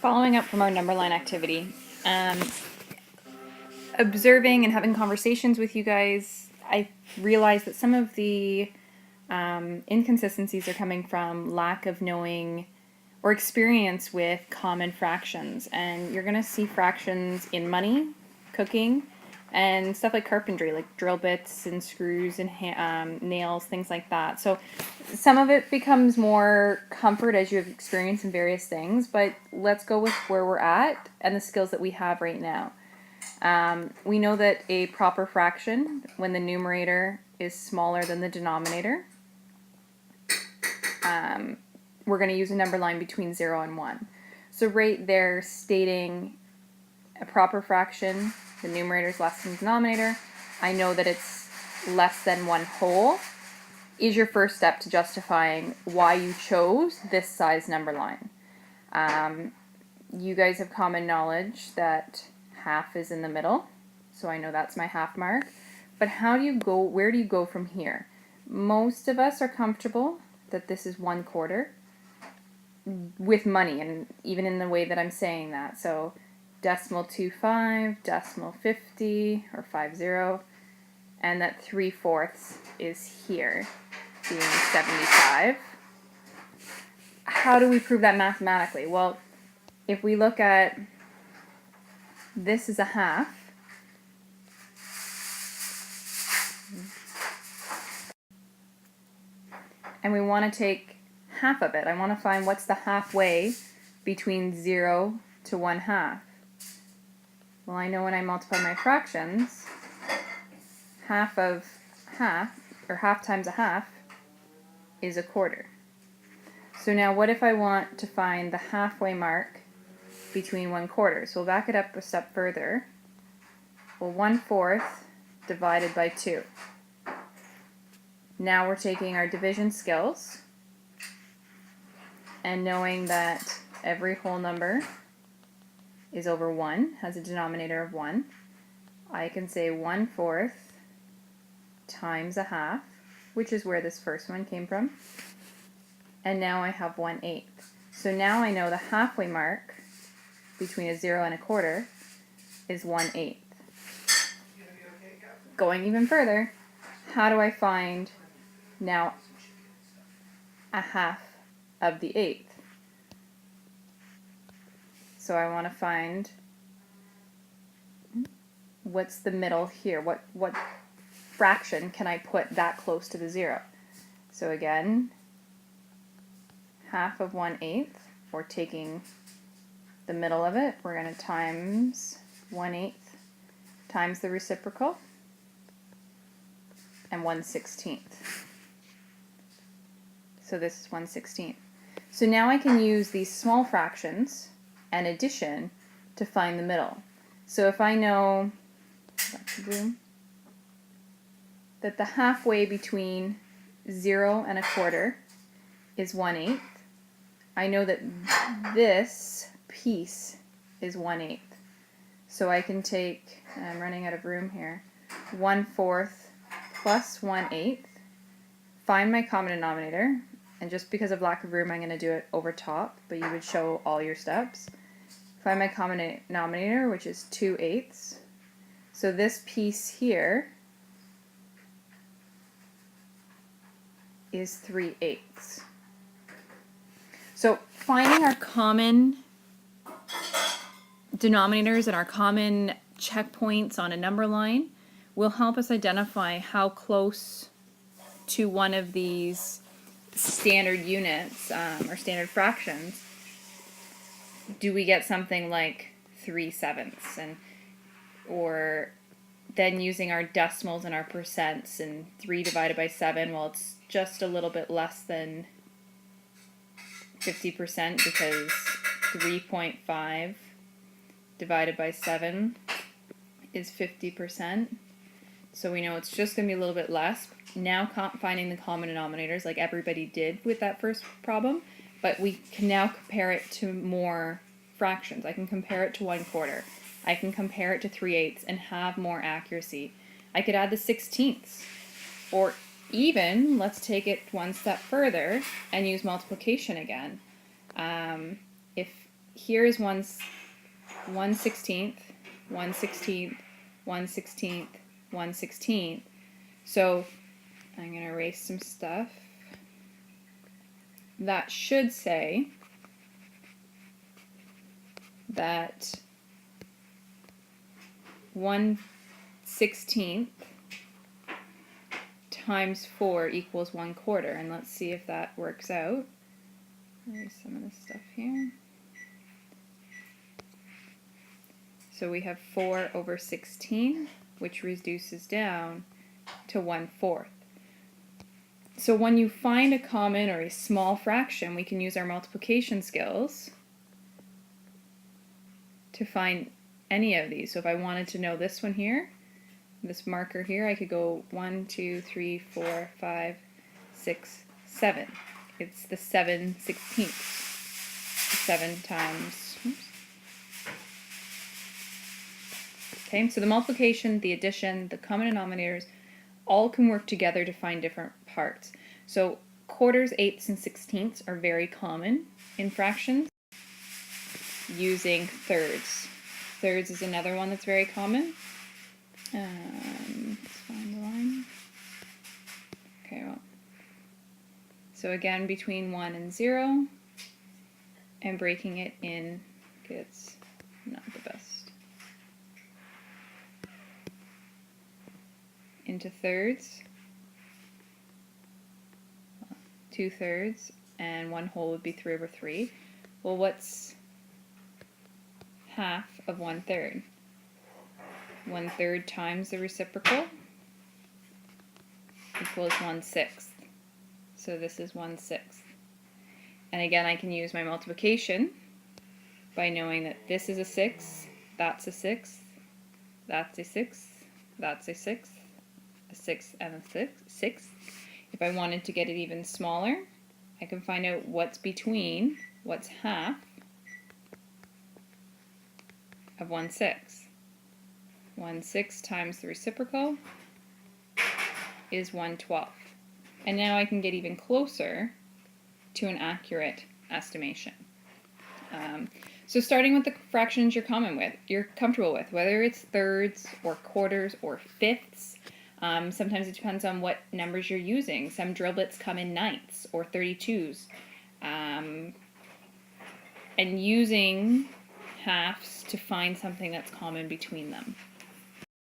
Following up from our number line activity, observing and having conversations with you guys, I realized that some of the inconsistencies are coming from lack of knowing or experience with common fractions. And you're going to see fractions in money, cooking, and stuff like carpentry, like drill bits and screws and nails, things like that. So some of it becomes more comfort as you have experience in various things, but let's go with where we're at and the skills that we have right now. We know that a proper fraction, when the numerator is smaller than the denominator, we're going to use a number line between 0 and 1. So right there, stating a proper fraction, the numerator is less than the denominator, I know that it's less than 1 whole, is your first step to justifying why you chose this size number line. You guys have common knowledge that half is in the middle, so I know that's my half mark. But how do you go, where do you go from here? Most of us are comfortable that this is 1/4 with money, and even in the way that I'm saying that. So decimal 25, decimal 50, or 50, and that 3/4 is here, being 75. How do we prove that mathematically? Well, if we look at this is a half, and we want to take half of it. I want to find what's the halfway between 0 to 1/2. Well, I know when I multiply my fractions, half of half, or half times a half, is 1/4. So now what if I want to find the halfway mark between 1/4? So we'll back it up a step further. Well, 1/4 divided by 2. Now we're taking our division skills and knowing that every whole number is over 1, has a denominator of 1, I can say 1/4 times a half, which is where this first one came from, and now I have 1/8. So now I know the halfway mark between a 0 and 1/4 is 1/8. Going even further, how do I find now a half of the 1/8? So I want to find what's the middle here. What fraction can I put that close to the 0? So again, half of 1/8, or taking the middle of it, we're going to times 1/8 times the reciprocal, and 1/16. So this is 1/16. So now I can use these small fractions and addition to find the middle. So if I know that the halfway between 0 and 1/4 is 1/8, I know that this piece is 1/8. So I can take, I'm running out of room here, 1/4 plus 1/8, find my common denominator, and just because of lack of room I'm going to do it over top, but you would show all your steps. Find my common denominator, which is 2/8. So this piece here is 3/8. So finding our common denominators and our common checkpoints on a number line will help us identify how close to one of these standard units or standard fractions do we get something like 3/7, and or then using our decimals and our percents, and 3 divided by 7, well, it's just a little bit less than 50% because 3.5 divided by 7 is 50%. So we know it's just going to be a little bit less. Now finding the common denominators like everybody did with that first problem, but we can now compare it to more fractions. I can compare it to 1/4. I can compare it to 3/8 and have more accuracy. I could add the 16ths, or even, let's take it one step further and use multiplication again. If here is 1/16, 1/16, 1/16, 1/16. So I'm going to erase some stuff. That should say that 1/16 times 4 equals 1/4. And let's see if that works out. Erase some of this stuff here. So we have 4/16, which reduces down to 1/4. So when you find a common or a small fraction, we can use our multiplication skills to find any of these. So if I wanted to know this one here, this marker here, I could go 1, 2, 3, 4, 5, 6, 7. It's the 7/16. 7 times, oops. Okay, so the multiplication, the addition, the common denominators, all can work together to find different parts. So quarters, eighths, and sixteenths are very common in fractions. Using thirds. Thirds is another one that's very common. Let's find the line. Okay, well. So again, between 1 and 0, and breaking it in gets not the best. Into thirds. 2/3, and 1/2 would be 3/3. Well, what's half of 1/3? 1/3 times the reciprocal equals 1/6. So this is 1/6. And again, I can use my multiplication by knowing that this is a 6, that's a 6, that's a 6, that's a 6, a 6, and a 6. If I wanted to get it even smaller, I can find out what's between, what's half of 1/6. 1/6 times the reciprocal is 1/12. And now I can get even closer to an accurate estimation. So starting with the fractions you're comfortable with, whether it's thirds or quarters or fifths. Sometimes it depends on what numbers you're using. Some drill bits come in ninths or 32s. And using halves to find something that's common between them.